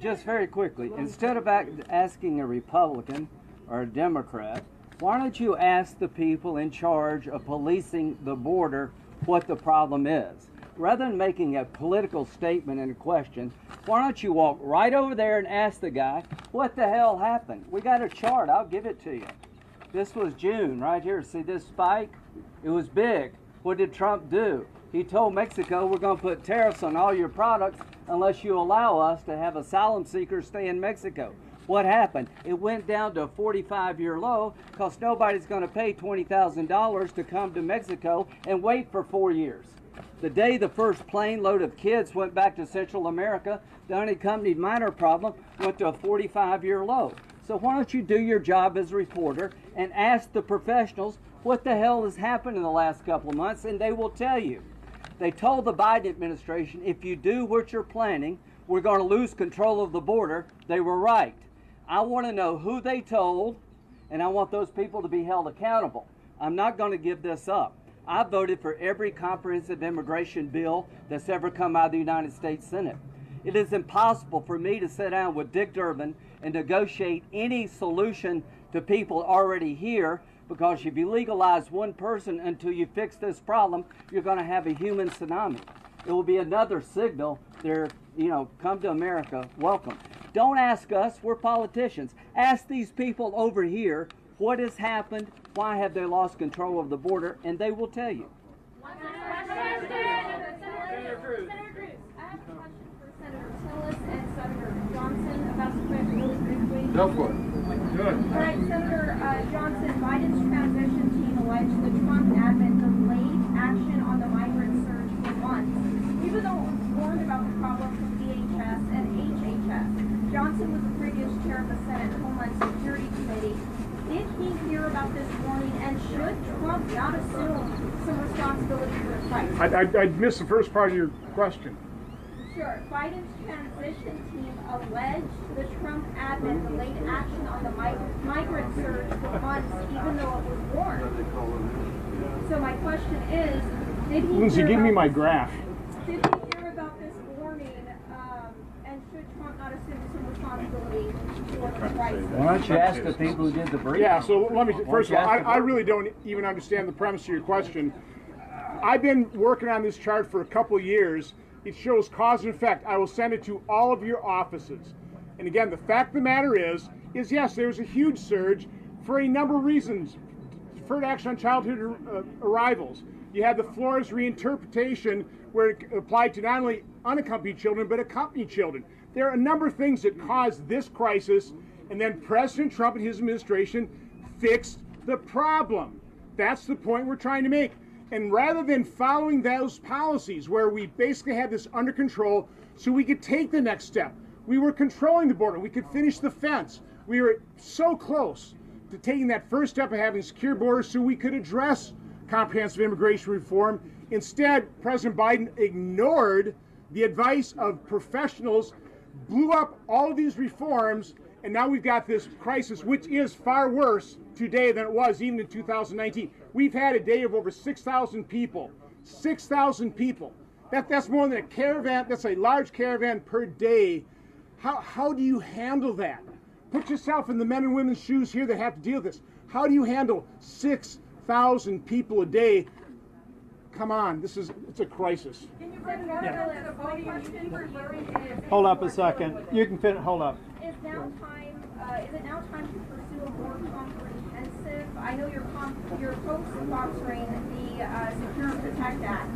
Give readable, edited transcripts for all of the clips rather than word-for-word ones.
just very quickly, instead of asking a Republican or a Democrat, why don't you ask the people in charge of policing the border what the problem is? Rather than making a political statement and a question, why don't you walk right over there and ask the guy, what the hell happened? We got a chart, I'll give it to you. This was June, right here. See this spike? It was big. What did Trump do? He told Mexico, we're going to put tariffs on all your products unless you allow us to have asylum seekers stay in Mexico. What happened? It went down to a 45-year low because nobody's going to pay $20,000 to come to Mexico and wait for 4 years. The day the first plane load of kids went back to Central America, the unaccompanied minor problem went to a 45-year low. So why don't you do your job as a reporter and ask the professionals what the hell has happened in the last couple of months, and they will tell you. They told the Biden administration, if you do what you're planning, we're going to lose control of the border. They were right. I want to know who they told, and I want those people to be held accountable. I'm not going to give this up. I voted for every comprehensive immigration bill that's ever come out of the United States Senate. It is impossible for me to sit down with Dick Durbin and negotiate any solution to people already here, because if you legalize one person until you fix this problem, you're going to have a human tsunami. It will be another signal there, come to America, welcome. Don't ask us, we're politicians. Ask these people over here what has happened, why have they lost control of the border, and they will tell you. Senator Cruz. I have a question for Senator Tillis and Senator Johnson about something really briefly. Go for it. Good. All right, Senator Johnson, Biden's transition team alleged the Trump admin delayed action on the migrant surge for months, even though it was warned about the problem from DHS and HHS. Johnson was the previous chair of the Senate Homeland Security Committee. Did he hear about this warning, and should Trump not assume some responsibility for the crisis? I missed the first part of your question. Sure. Biden's transition team alleged the Trump admin delayed action on the migrant surge for months, even though it was warned. So my question is, did he Lindsey, give me my graph. Did he hear about this warning, and should Trump not assume some responsibility for the crisis? Why don't you ask the people who did the briefing? Yeah, so let me, first of all, I really don't even understand the premise of your question. I've been working on this chart for a couple of years. It shows cause and effect. I will send it to all of your offices. And again, the fact of the matter is yes, there's a huge surge for a number of reasons. Deferred action on childhood arrivals. You had the Flores reinterpretation where it applied to not only unaccompanied children, but accompanied children. There are a number of things that caused this crisis, and then President Trump and his administration fixed the problem. That's the point we're trying to make. And rather than following those policies where we basically had this under control so we could take the next step, we were controlling the border, we could finish the fence. We were so close to taking that first step of having secure borders so we could address comprehensive immigration reform. Instead, President Biden ignored the advice of professionals, blew up all of these reforms, and now we've got this crisis, which is far worse today than it was even in 2019. We've had a day of over 6,000 people. 6,000 people. That's more than a caravan. That's a large caravan per day. How do you handle that? Put yourself in the men and women's shoes here that have to deal with this. How do you handle 6,000 people a day? Come on, it's a crisis. Can you bring more to the question for hearing? Hold up a second. You can finish. Hold up. Is it now time to pursue a more comprehensive? I know you're co-sponsoring the Secure and Protect Act.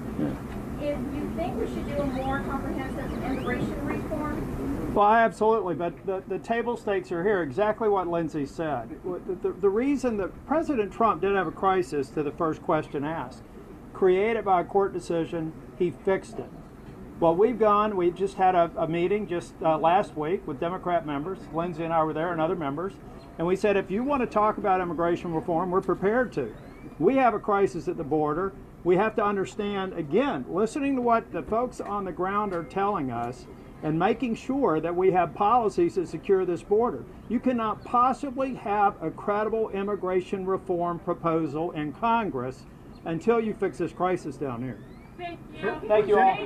If you think we should do a more comprehensive immigration reform? Well, absolutely, but the table stakes are here. Exactly what Lindsey said. The reason that President Trump did have a crisis, to the first question asked, created by a court decision, he fixed it. Well, we just had a meeting just last week with Democrat members. Lindsey and I were there and other members. And we said, if you want to talk about immigration reform, we're prepared to. We have a crisis at the border. We have to understand, again, listening to what the folks on the ground are telling us and making sure that we have policies that secure this border. You cannot possibly have a credible immigration reform proposal in Congress until you fix this crisis down here. Thank you. Thank you all.